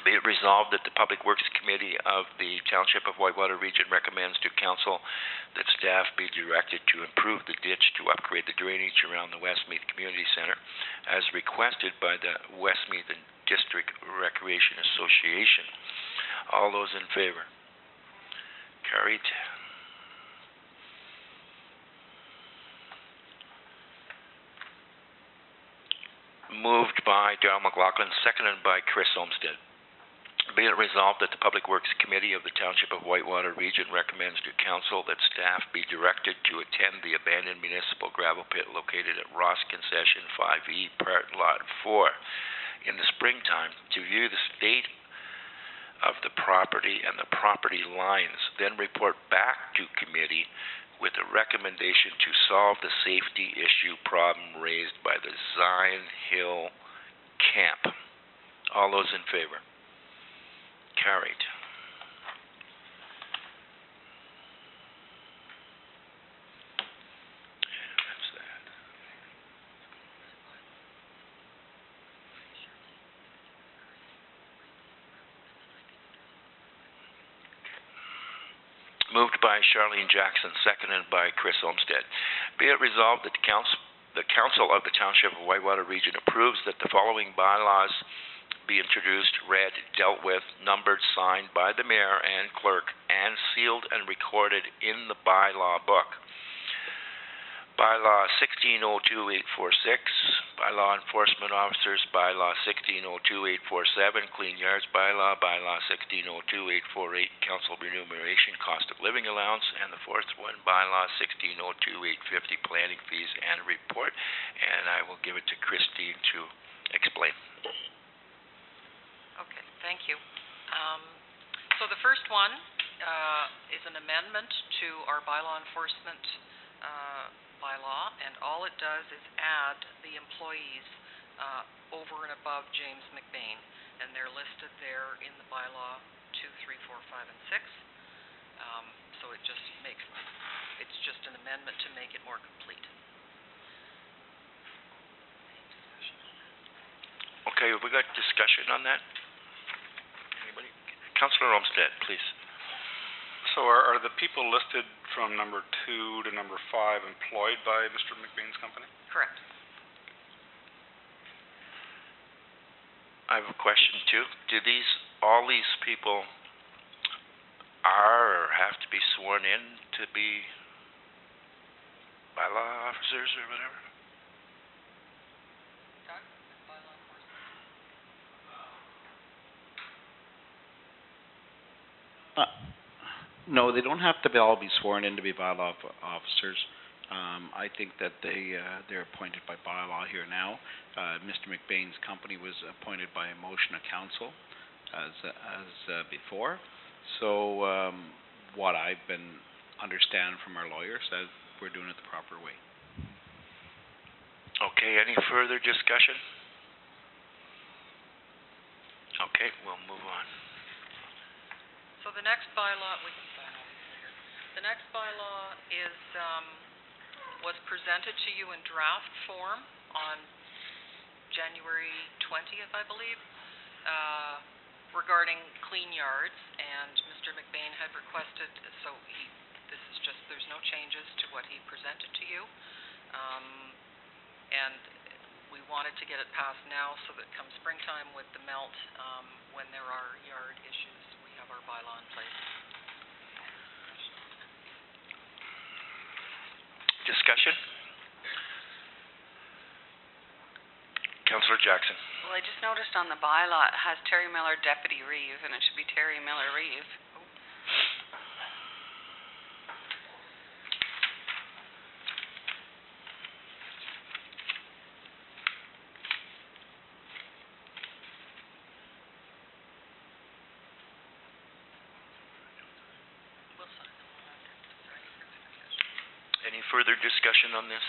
Be it resolved that the Public Works Committee of the Township of Whitewater Region recommends to Council that staff be directed to improve the ditch to upgrade the drainage around the Westmeath Community Center as requested by the Westmeath District Recreation Association. All those in favor? Carried. Moved by Darrell McLaughlin, seconded by Chris Olmsted. Be it resolved that the Public Works Committee of the Township of Whitewater Region recommends to Council that staff be directed to attend the abandoned municipal gravel pit located at Ross Concession 5E, Part Lot 4, in the springtime to view the state of the property and the property lines, then report back to committee with a recommendation to solve the safety issue problem raised by the Zion Hill Camp. All those in favor? Carried. And that's that. Moved by Charlene Jackson, seconded by Chris Olmsted. Be it resolved that the Council of the Township of Whitewater Region approves that the following bylaws be introduced, read, dealt with, numbered, signed by the Mayor and Clerk, and sealed and recorded in the bylaw book. Bylaw 1602-846, Bylaw Enforcement Officers, Bylaw 1602-847, Clean Yards Bylaw, Bylaw 1602-848, Council Remuneration Cost of Living Allowance, and the fourth one, Bylaw 1602-850, Planning Fees and Report. And I will give it to Christine to explain. Okay, thank you. So the first one is an amendment to our bylaw enforcement bylaw, and all it does is add the employees over and above James McBain, and they're listed there in the bylaw 2, 3, 4, 5, and 6. So it's just an amendment to make it more complete. Okay, have we got discussion on that? Anybody? Councillor Olmsted, please. So are the people listed from number 2 to number 5 employed by Mr. McBain's company? Correct. I have a question too. Do all these people are or have to be sworn in to be bylaw officers or whatever? No, they don't have to all be sworn in to be bylaw officers. I think that they're appointed by bylaw here now. Mr. McBain's company was appointed by a motion of council as before. So what I've been understand from our lawyers that we're doing it the proper way. Okay, any further discussion? Okay, we'll move on. So the next bylaw, we can sign all these later. The next bylaw is, was presented to you in draft form on January 20th, I believe, regarding clean yards, and Mr. McBain had requested, so this is just, there's no changes to what he presented to you. And we wanted to get it passed now so that come springtime with the melt, when there are yard issues, we have our bylaw in place. Discussion? Councillor Jackson. Well, I just noticed on the bylaw, it has Terry Miller Deputy Reeve, and it should be Terry Miller Reeve. Any further discussion on this?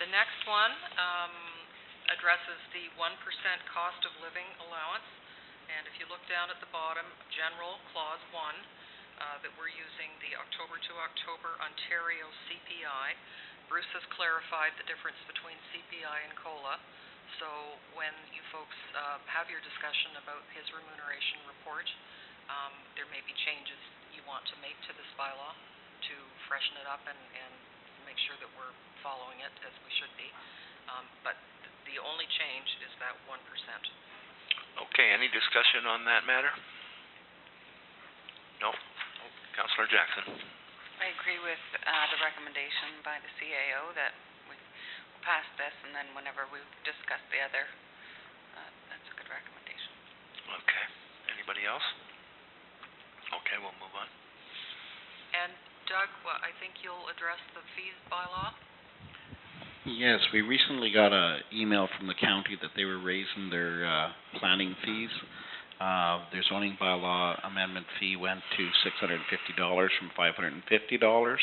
The next one addresses the 1% cost of living allowance. And if you look down at the bottom, general clause 1, that we're using the October to October Ontario CPI. Bruce has clarified the difference between CPI and COLA. So when you folks have your discussion about his remuneration report, there may be changes you want to make to this bylaw to freshen it up and make sure that we're following it as we should be. But the only change is that 1%. Okay, any discussion on that matter? No? Councillor Jackson. I agree with the recommendation by the CAO that we pass this, and then whenever we discuss the other, that's a good recommendation. Okay. Anybody else? Okay, we'll move on. And Doug, well, I think you'll address the fees bylaw? Yes, we recently got an email from the county that they were raising their planning fees. Their zoning bylaw amendment fee went to $650 from $550.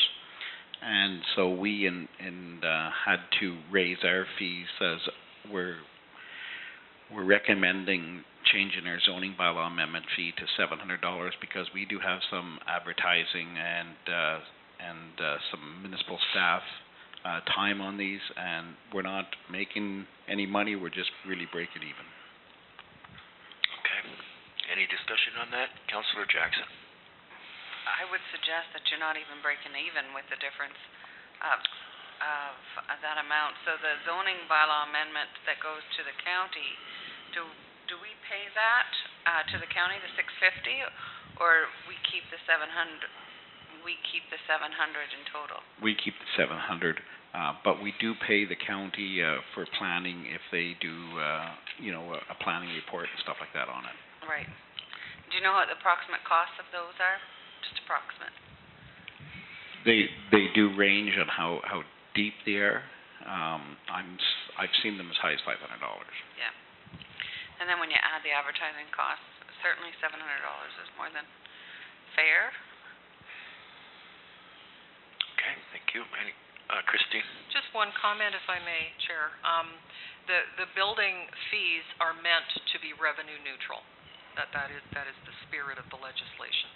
And so we had to raise our fees as we're recommending changing our zoning bylaw amendment fee to $700 because we do have some advertising and some municipal staff time on these, and we're not making any money, we're just really breaking even. Okay. Any discussion on that? Councillor Jackson. I would suggest that you're not even breaking even with the difference of that amount. So the zoning bylaw amendment that goes to the county, do we pay that to the county, the $650, or we keep the $700? We keep the $700 in total. We keep the $700, but we do pay the county for planning if they do, a planning report and stuff like that on it. Right. Do you know what the approximate costs of those are? Just approximate. They do range on how deep they are. I've seen them as high as $500. Yeah. And then when you add the advertising costs, certainly $700 is more than fair. Okay, thank you. Christine? Just one comment, if I may, Chair. The building fees are meant to be revenue neutral. That is the spirit of the legislation.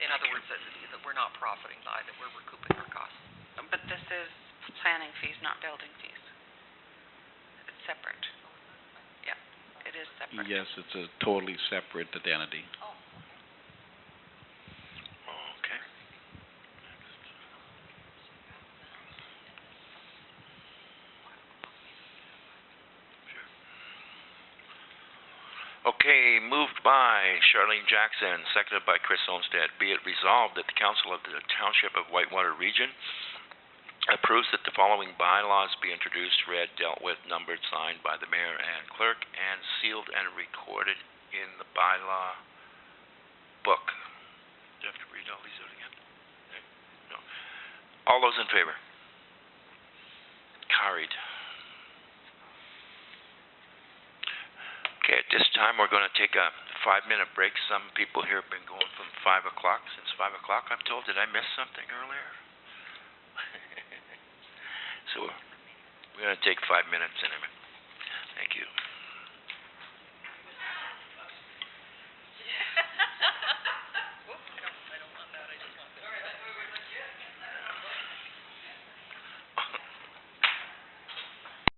In other words, that we're not profiting by, that we're recouping our costs. But this is planning fees, not building fees. It's separate. Yeah, it is separate. Yes, it's a totally separate identity. Okay. Okay, moved by Charlene Jackson, seconded by Chris Olmsted. Be it resolved that the Council of the Township of Whitewater Region approves that the following bylaws be introduced, read, dealt with, numbered, signed by the mayor and clerk, and sealed and recorded in the bylaw book. Do I have to read all these out again? No. All those in favor? Carried. Okay, at this time, we're going to take a 5-minute break. Some people here have been going from 5 o'clock, since 5 o'clock, I'm told. Did I miss something earlier? So we're gonna take 5 minutes in a minute.